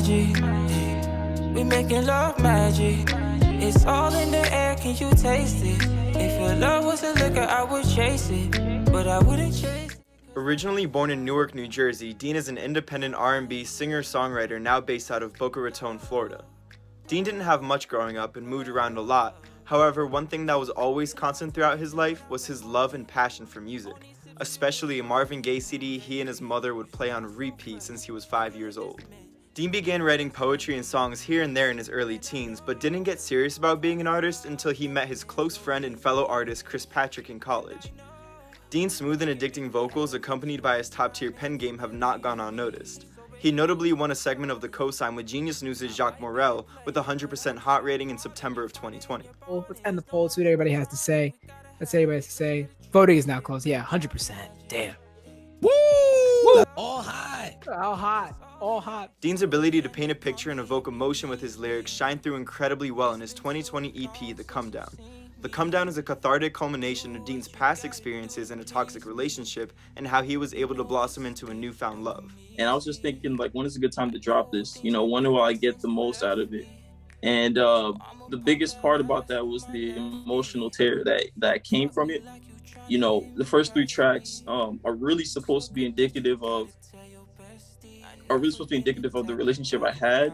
magic. We making love magic. It's all in the air, can you taste it? If your love was a liquor, I would chase it, but I wouldn't chase it. Originally born in Newark, New Jersey, Dean is an independent R&B singer-songwriter now based out of Boca Raton, Florida. Dean didn't have much growing up and moved around a lot. However, one thing that was always constant throughout his life was his love and passion for music, especially a Marvin Gaye CD he and his mother would play on repeat since he was 5 years old. Dean began writing poetry and songs here and there in his early teens, but didn't get serious about being an artist until he met his close friend and fellow artist Chris Patrick in college. Dean's smooth and addicting vocals, accompanied by his top-tier pen game, have not gone unnoticed. He notably won a segment of the co-sign with Genius News' Jacques Morel with a 100% hot rating in September of 2020. Let's end the poll. See what everybody has to say. Let's see what everybody has to say. Voting is now closed. Yeah, 100%. Damn. Woo! Woo! All hot. All hot. All hot. Dean's ability to paint a picture and evoke emotion with his lyrics shine through incredibly well in his 2020 EP, The Come Down. The Come Down is a cathartic culmination of Dean's past experiences in a toxic relationship and how he was able to blossom into a newfound love. And I was just thinking, like, when is a good time to drop this? You know, when do I get the most out of it? And the biggest part about that was the emotional tear that came from it. You know, the first 3 tracks are really supposed to be indicative of the relationship I had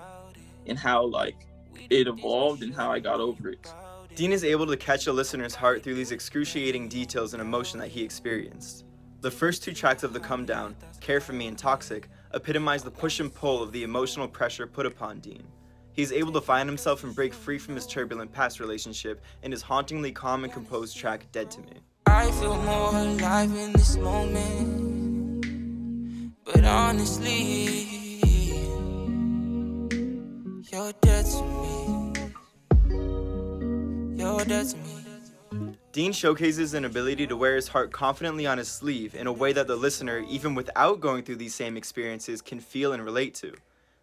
and how, like, it evolved and how I got over it. Dean is able to catch a listener's heart through these excruciating details and emotion that he experienced. The first 2 tracks of The Come Down, Care For Me and Toxic, epitomize the push and pull of the emotional pressure put upon Dean. He's able to find himself and break free from his turbulent past relationship in his hauntingly calm and composed track, Dead To Me. I feel more alive in this moment, but honestly, you're dead to me. You're dead to me. Dean showcases an ability to wear his heart confidently on his sleeve in a way that the listener, even without going through these same experiences, can feel and relate to.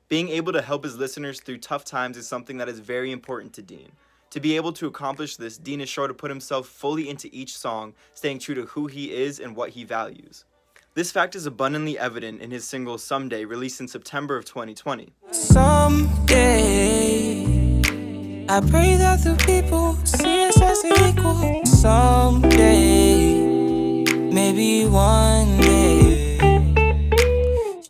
Being able to help his listeners through tough times is something that is very important to Dean. To be able to accomplish this, Dean is sure to put himself fully into each song, staying true to who he is and what he values. This fact is abundantly evident in his single Someday, released in September of 2020. Someday, I pray that the people see us as equal. Someday, maybe one day.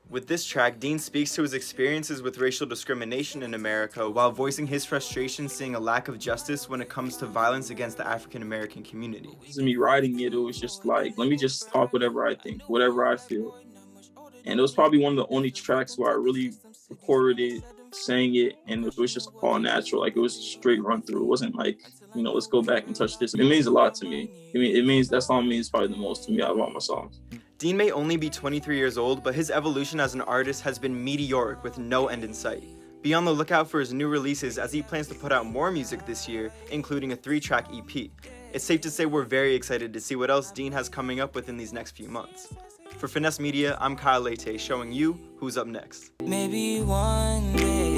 With this track, Dean speaks to his experiences with racial discrimination in America while voicing his frustration seeing a lack of justice when it comes to violence against the African American community. Me writing it was just like, let me just talk whatever I think, whatever I feel. And it was probably one of the only tracks where I really recorded it, sang it, and it was just all natural. Like, it was straight run through. It wasn't like, you know, let's go back and touch this. It means a lot to me. That song means probably the most to me out of all my songs. Dean may only be 23 years old, but his evolution as an artist has been meteoric with no end in sight. Be on the lookout for his new releases as he plans to put out more music this year, including a 3-track EP. It's safe to say we're very excited to see what else Dean has coming up within these next few months. For Finesse Media, I'm Kyle Leite, showing you who's up next. Maybe one day.